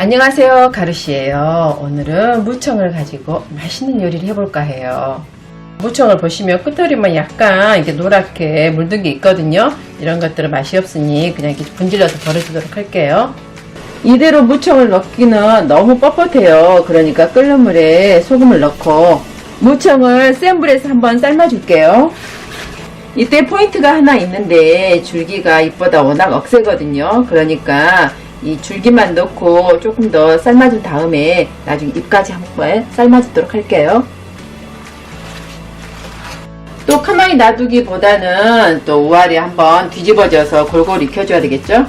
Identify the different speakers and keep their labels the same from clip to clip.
Speaker 1: 안녕하세요, 가루씨예요. 오늘은 무청을 가지고 맛있는 요리를 해볼까 해요. 무청을 보시면 끝털이만 약간 이렇게 노랗게 물든 게 있거든요. 이런 것들은 맛이 없으니 그냥 이렇게 분질러서 버려주도록 할게요. 이대로 무청을 넣기는 너무 뻣뻣해요. 그러니까 끓는 물에 소금을 넣고 무청을 센 불에서 한번 삶아줄게요. 이때 포인트가 하나 있는데 줄기가 잎보다 워낙 억세거든요. 그러니까 이 줄기만 넣고 조금 더 삶아준 다음에 나중에 잎까지 한번 삶아주도록 할게요. 또 가만히 놔두기보다는 또 우아래 한번 뒤집어져서 골고루 익혀줘야 되겠죠.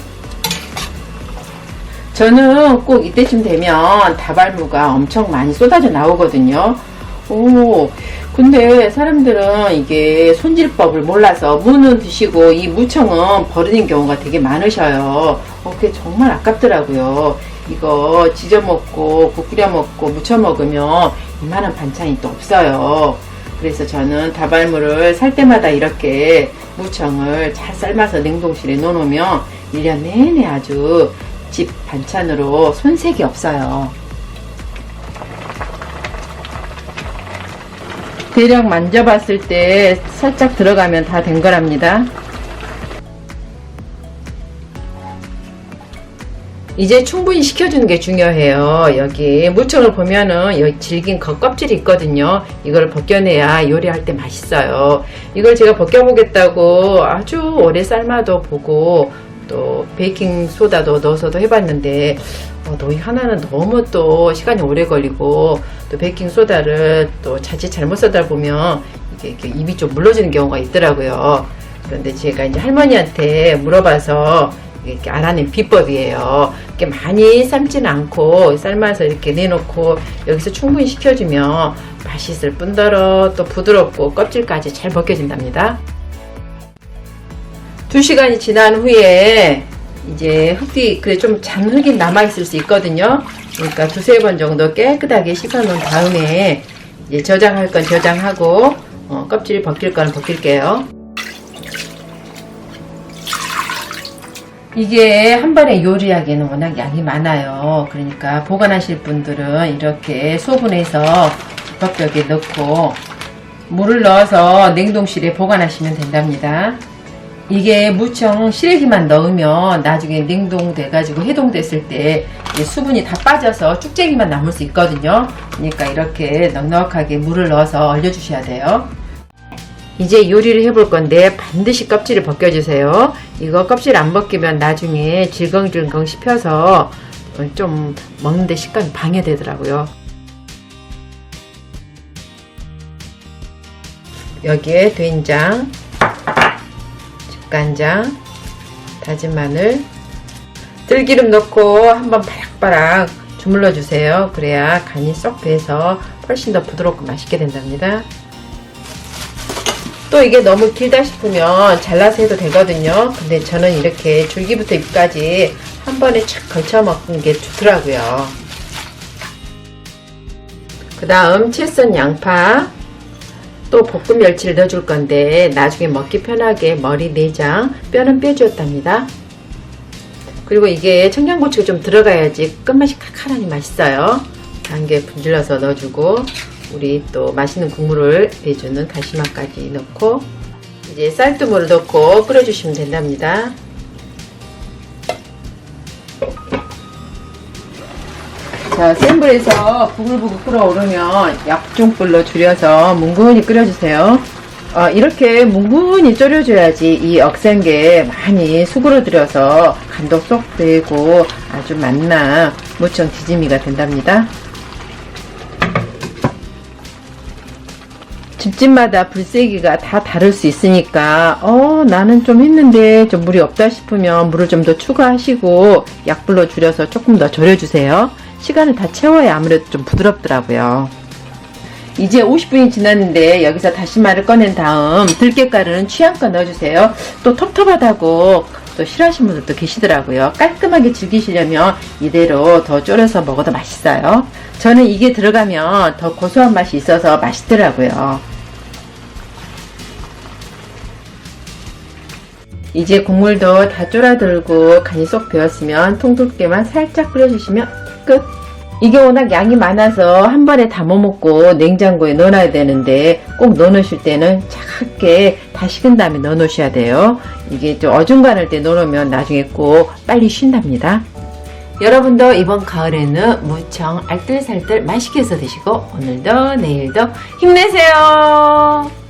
Speaker 1: 저는 꼭 이때쯤 되면 다발무가 엄청 많이 쏟아져 나오거든요. 근데 사람들은 이게 손질법을 몰라서 무는 드시고 이 무청은 버리는 경우가 되게 많으셔요. 그게 정말 아깝더라고요. 이거 지져먹고 국 끓여먹고 무쳐먹으면 이만한 반찬이 또 없어요. 그래서 저는 다발무를 살 때마다 이렇게 무청을 잘 삶아서 냉동실에 넣어놓으면 1년 내내 아주 집 반찬으로 손색이 없어요. 대략 만져봤을 때 살짝 들어가면 다 된 거랍니다. 이제 충분히 식혀주는 게 중요해요. 여기 무청을 보면은 여기 질긴 겉껍질이 있거든요. 이걸 벗겨내야 요리할 때 맛있어요. 이걸 제가 벗겨보겠다고 아주 오래 삶아도 보고 또 베이킹 소다도 넣어서도 해봤는데 너희 하나는 너무 또 시간이 오래 걸리고 또 베이킹 소다를 또 자칫 잘못 쓰다 보면 이게 입이 좀 물러지는 경우가 있더라고요. 그런데 제가 이제 할머니한테 물어봐서 이렇게 알아낸 비법이에요. 이렇게 많이 삶지는 않고 삶아서 이렇게 내놓고 여기서 충분히 식혀주면 맛있을 뿐더러 또 부드럽고 껍질까지 잘 벗겨진답니다. 2시간이 지난 후에 이제 흙이 그래 좀 잔 흙이 남아있을 수 있거든요. 그러니까 2-3번 정도 깨끗하게 씻어 놓은 다음에 이제 저장할 건 저장하고 껍질 벗길 건 벗길게요. 이게 한 번에 요리하기에는 워낙 양이 많아요. 그러니까 보관하실 분들은 이렇게 소분해서 지퍼백에 넣고 물을 넣어서 냉동실에 보관하시면 된답니다. 이게 무청 시래기만 넣으면 나중에 냉동돼 가지고 해동됐을 때 수분이 다 빠져서 쭉쟁이만 남을 수 있거든요. 그러니까 이렇게 넉넉하게 물을 넣어서 얼려주셔야 돼요. 이제 요리를 해볼 건데 반드시 껍질을 벗겨주세요. 이거 껍질 안 벗기면 나중에 질겅질겅 씹혀서 좀 먹는데 식감이 방해되더라고요. 여기에 된장, 간장, 다진 마늘, 들기름 넣고 한번 바락바락 주물러 주세요. 그래야 간이 쏙 배서 훨씬 더 부드럽고 맛있게 된답니다. 또 이게 너무 길다 싶으면 잘라서 해도 되거든요. 근데 저는 이렇게 줄기부터 잎까지 한 번에 착 걸쳐 먹는 게 좋더라고요. 그 다음 채 썬 양파, 또 볶음 멸치를 넣어줄 건데 나중에 먹기 편하게 머리, 내장, 뼈는 빼주었답니다. 그리고 이게 청양고추가 좀 들어가야지 끝맛이 칼칼하니 맛있어요. 한 개 분질러서 넣어주고 우리 또 맛있는 국물을 내주는 다시마까지 넣고 이제 쌀뜨물을 넣고 끓여주시면 된답니다. 자, 센 불에서 부글부글 끓어오르면 약중불로 줄여서 뭉근히 끓여주세요. 이렇게 뭉근히 졸여줘야지 이 억센 게 많이 수그러들여서 간도 쏙 배고 아주 맛난 무청 디지미가 된답니다. 집집마다 불세기가 다 다를 수 있으니까 나는 좀 했는데 좀 물이 없다 싶으면 물을 좀 더 추가하시고 약불로 줄여서 조금 더 졸여주세요. 시간을 다 채워야 아무래도 좀 부드럽더라고요. 이제 50분이 지났는데 여기서 다시마를 꺼낸 다음 들깨가루는 취향껏 넣어주세요. 또 텁텁하다고 또 싫어하시는 분들도 계시더라고요. 깔끔하게 즐기시려면 이대로 더 졸여서 먹어도 맛있어요. 저는 이게 들어가면 더 고소한 맛이 있어서 맛있더라고요. 이제 국물도 다 졸아들고 간이 쏙 배었으면 통틀게만 살짝 끓여주시면 끝. 이게 워낙 양이 많아서 한 번에 담아 먹고 냉장고에 넣어놔야 되는데 꼭 넣어놓으실 때는 차갑게 다 식은 다음에 넣어놓으셔야 돼요. 이게 좀 어중간할 때 넣어놓으면 나중에 꼭 빨리 쉰답니다. 여러분도 이번 가을에는 무청 알뜰살뜰 맛있게 해서 드시고 오늘도 내일도 힘내세요.